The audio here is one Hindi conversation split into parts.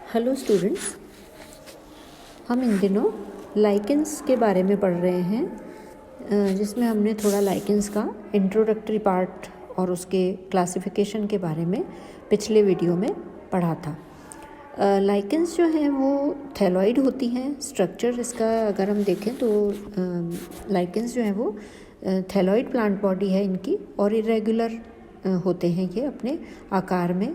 हेलो स्टूडेंट्स, हम इन दिनों लाइकेंस के बारे में पढ़ रहे हैं, जिसमें हमने थोड़ा लाइकेंस का इंट्रोडक्टरी पार्ट और उसके क्लासिफिकेशन के बारे में पिछले वीडियो में पढ़ा था। लाइकेंस जो हैं वो थैलॉइड होती हैं। स्ट्रक्चर इसका अगर हम देखें तो लाइकेंस जो हैं वो थैलॉइड प्लांट बॉडी है इनकी, और इरेगुलर होते हैं ये अपने आकार में।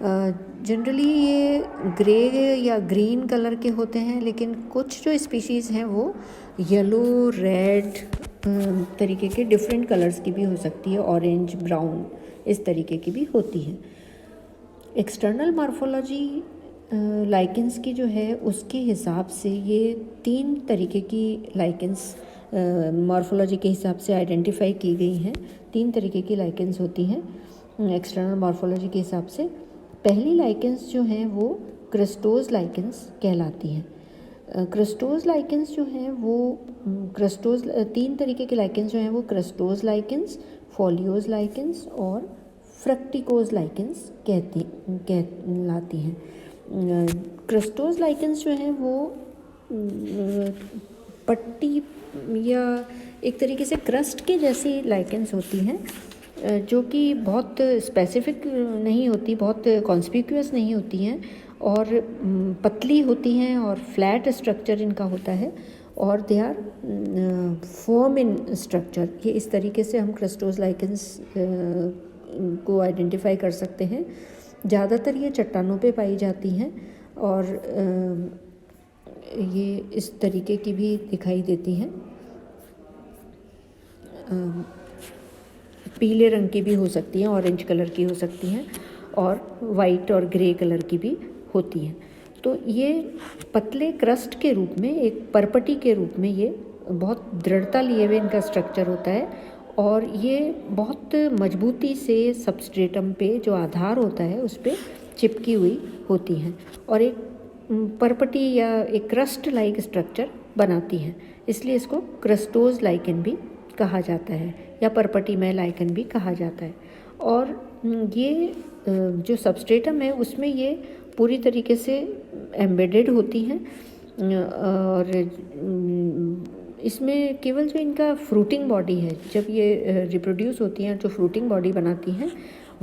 जनरली ये ग्रे या ग्रीन कलर के होते हैं, लेकिन कुछ जो स्पीशीज़ हैं वो येलो, रेड तरीके के डिफरेंट कलर्स की भी हो सकती है, ऑरेंज, ब्राउन, इस तरीके की भी होती है। एक्सटर्नल मॉर्फोलॉजी लाइकेंस की जो है उसके हिसाब से ये 3 तरीके की लाइकेंस मॉर्फोलॉजी के हिसाब से आइडेंटिफाई की गई हैं। 3 तरीके की लाइकेंस होती हैं एक्सटर्नल मॉर्फोलॉजी के हिसाब से। पहली लाइकेंस जो हैं वो क्रस्टोज लाइकेंस कहलाती हैं। क्रस्टोज लाइकेंस जो हैं वो 3 तरीके के लाइकेंस जो हैं वो क्रस्टोज लाइकेंस, फोलियोज लाइकेंस और फ्रक्टिकोज लाइकेंस कहलाती हैं। क्रस्टोज लाइकेंस जो हैं वो पट्टी या एक तरीके से क्रस्ट के जैसी लाइकेंस होती हैं, जो कि बहुत स्पेसिफिक नहीं होती, बहुत कॉन्स्पिक्यूअस नहीं होती हैं, और पतली होती हैं और फ्लैट स्ट्रक्चर इनका होता है, और they are firm in structure. ये इस तरीके से हम क्रस्टोज लाइकेंस को आइडेंटिफाई कर सकते हैं। ज़्यादातर ये चट्टानों पे पाई जाती हैं और ये इस तरीके की भी दिखाई देती हैं। पीले रंग की भी हो सकती हैं, ऑरेंज कलर की हो सकती हैं, और वाइट और ग्रे कलर की भी होती हैं। तो ये पतले क्रस्ट के रूप में, एक परपटी के रूप में ये बहुत दृढ़ता लिए हुए इनका स्ट्रक्चर होता है, और ये बहुत मजबूती से सबस्ट्रेटम पे जो आधार होता है उस पर चिपकी हुई होती हैं, और एक परपटी या एक क्रस्ट लाइक स्ट्रक्चर बनाती हैं। इसलिए इसको क्रस्टोज लाइकेन भी कहा जाता है, या परपटीमय लाइकेन भी कहा जाता है। और ये जो सबस्ट्रेटम है उसमें ये पूरी तरीके से एम्बेडेड होती हैं, और इसमें केवल जो इनका फ्रूटिंग बॉडी है, जब ये रिप्रोड्यूस होती हैं, जो फ्रूटिंग बॉडी बनाती हैं,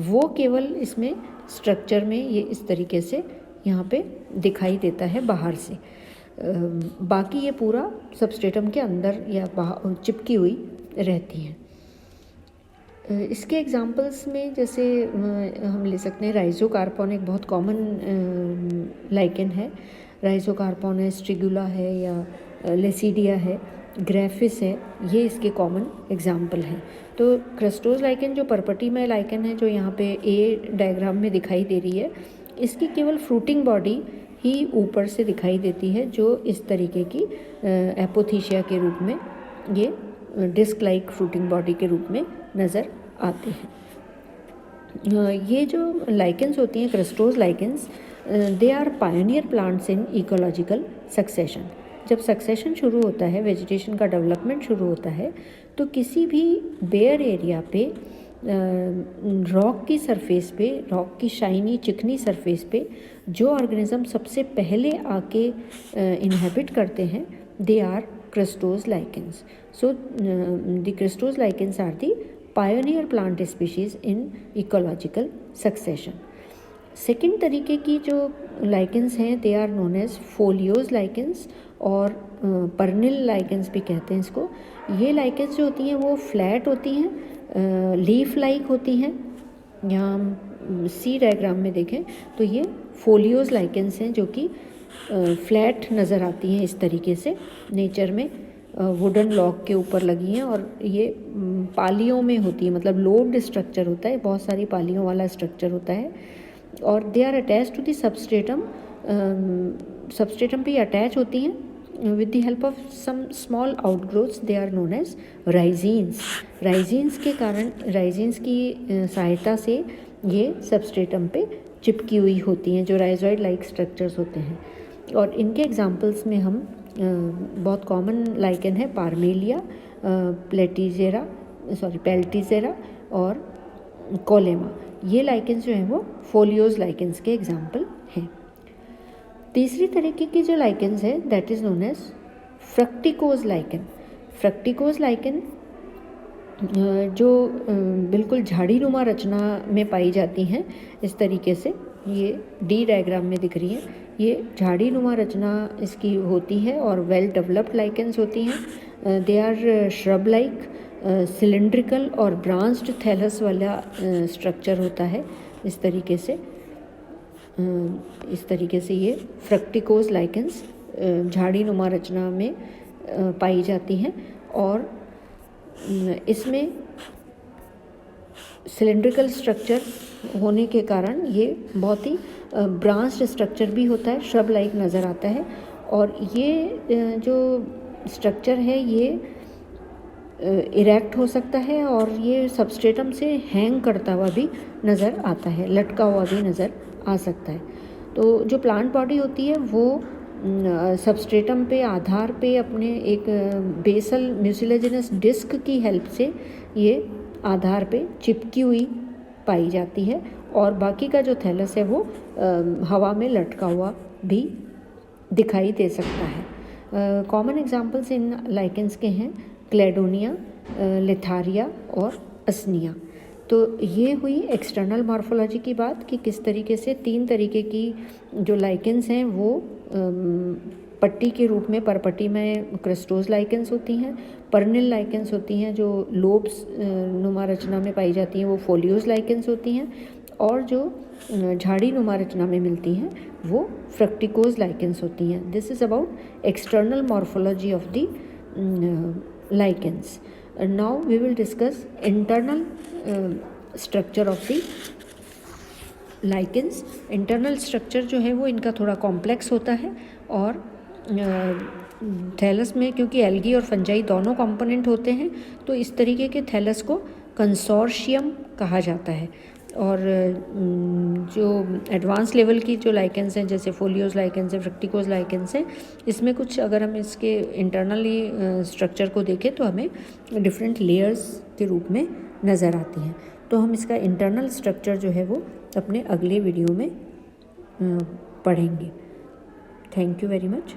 वो केवल इसमें स्ट्रक्चर में ये इस तरीके से यहाँ पे दिखाई देता है बाहर से। बाकी ये पूरा सबस्ट्रेटम के अंदर या बाहर चिपकी हुई रहती हैं। इसके एग्जांपल्स में जैसे हम ले सकते हैं राइजोकार्पॉन, एक बहुत कॉमन लाइकेन है। राइजोकार्पॉन है, स्ट्रिगुला है, या लेसिडिया है, ग्रेफिस है, ये इसके कॉमन एग्जांपल हैं। तो क्रस्टोज लाइकेन जो परपटी में लाइकेन है, जो यहाँ पे ए डायग्राम में दिखाई दे रही है, इसकी केवल फ्रूटिंग बॉडी ही ऊपर से दिखाई देती है, जो इस तरीके की एपोथीशिया के रूप में, ये डिस्क लाइक फ्रूटिंग बॉडी के रूप में नज़र आते हैं। ये जो लाइकेंस होती हैं crustose lichens, they are pioneer plants in ecological succession. जब सक्सेशन शुरू होता है, वेजिटेशन का डेवलपमेंट शुरू होता है, तो किसी भी बेयर एरिया पे रॉक की सरफेस पे, रॉक की शाइनी चिकनी सरफेस पे जो ऑर्गेनिज्म सबसे पहले आके इनहेबिट करते हैं, they are crustose lichens. So the crustose lichens are the pioneer plant species in ecological succession. Second तरीके की जो लाइकेंस हैं, they are known as foliose lichens, और पर्निल लाइकेंस भी कहते हैं इसको। ये लाइकेंस जो होती हैं वो फ्लैट होती हैं, लीफ लाइक होती हैं। यहाँ हम सी डायग्राम में देखें तो ये फोलियोज लाइकेंस हैं, जो कि फ्लैट नज़र आती हैं इस तरीके से, नेचर में वुडन लॉक के ऊपर लगी हैं, और ये पालियों में होती है, मतलब लोड स्ट्रक्चर होता है, बहुत सारी पालियों वाला स्ट्रक्चर होता है, और they are attach to the substratum. Substratum पे अटैच होती हैं with the help of some small outgrowths, they are known as rhizines. Rhizines के कारण, राइजीन्स की सहायता से ये सबस्ट्रेटम पे चिपकी हुई होती हैं, जो राइजोइड लाइक स्ट्रक्चर्स होते हैं। और इनके एग्जांपल्स में हम बहुत कॉमन लाइकेन है पार्मेलिया, पेल्टीजेरा और कोलेमा। ये लाइकेंस जो हैं वो फोलियोज लाइकेंस के एग्जाम्पल हैं। तीसरी तरीके की जो लाइकेंस है that is known as fruticose lichen. Fruticose lichen जो बिल्कुल झाड़ीनुमा रचना में पाई जाती हैं, इस तरीके से ये डी डायग्राम में दिख रही है, ये झाड़ीनुमा रचना इसकी होती है और वेल डेवलप्ड लाइकेंस होती हैं। They are shrub like, cylindrical और ब्रांच्ड थैलस वाला स्ट्रक्चर होता है। इस तरीके से ये फ्रक्टिकोज लाइकेंस झाड़ीनुमा रचना में पाई जाती हैं और इसमें सिलिंड्रिकल स्ट्रक्चर होने के कारण ये बहुत ही ब्रांच्ड स्ट्रक्चर भी होता है, श्रब लाइक नज़र आता है। और ये जो स्ट्रक्चर है ये इरेक्ट हो सकता है और ये सबस्ट्रेटम से हैंग करता हुआ भी नज़र आता है, लटका हुआ भी नज़र आ सकता है। तो जो प्लांट बॉडी होती है वो सबस्ट्रेटम पे आधार पे अपने एक बेसल म्यूसिलेजिनस डिस्क की हेल्प से ये आधार पे चिपकी हुई पाई जाती है और बाकी का जो थैलस है वो हवा में लटका हुआ भी दिखाई दे सकता है। कॉमन एग्जांपल्स इन लाइकेंस के हैं क्लेडोनिया, लिथारिया और असनिया। तो ये हुई एक्सटर्नल मॉर्फोलॉजी की बात कि किस तरीके से 3 तरीके की जो लाइकेंस हैं वो पट्टी के रूप में परपट्टी में क्रिस्टोज लाइकेंस होती हैं, पर्निल लाइकेंस होती हैं जो लोब्स नुमा रचना में पाई जाती हैं वो फोलियोज लाइकेंस होती हैं, और जो झाड़ी नुमा रचना में मिलती हैं वो फ्रक्टिकोज लाइकेंस होती हैं। This is about external morphology of the lichens. Now we will discuss internal structure of the lichens. Internal structure जो है वो इनका थोड़ा कॉम्प्लेक्स होता है और थैलस में क्योंकि एल्गी और फंजाई दोनों कंपोनेंट होते हैं तो इस तरीके के थैलस को कंसोर्शियम कहा जाता है। और जो एडवांस लेवल की जो लाइकेंस हैं जैसे फोलियोज लाइकेंस है, फ्रक्टिकोज लाइकेंस है, इसमें कुछ अगर हम इसके इंटरनली स्ट्रक्चर को देखें तो हमें डिफरेंट लेयर्स के रूप में नज़र आती हैं। तो हम इसका इंटरनल स्ट्रक्चर जो है वो अपने अगले वीडियो में पढ़ेंगे। Thank you very much.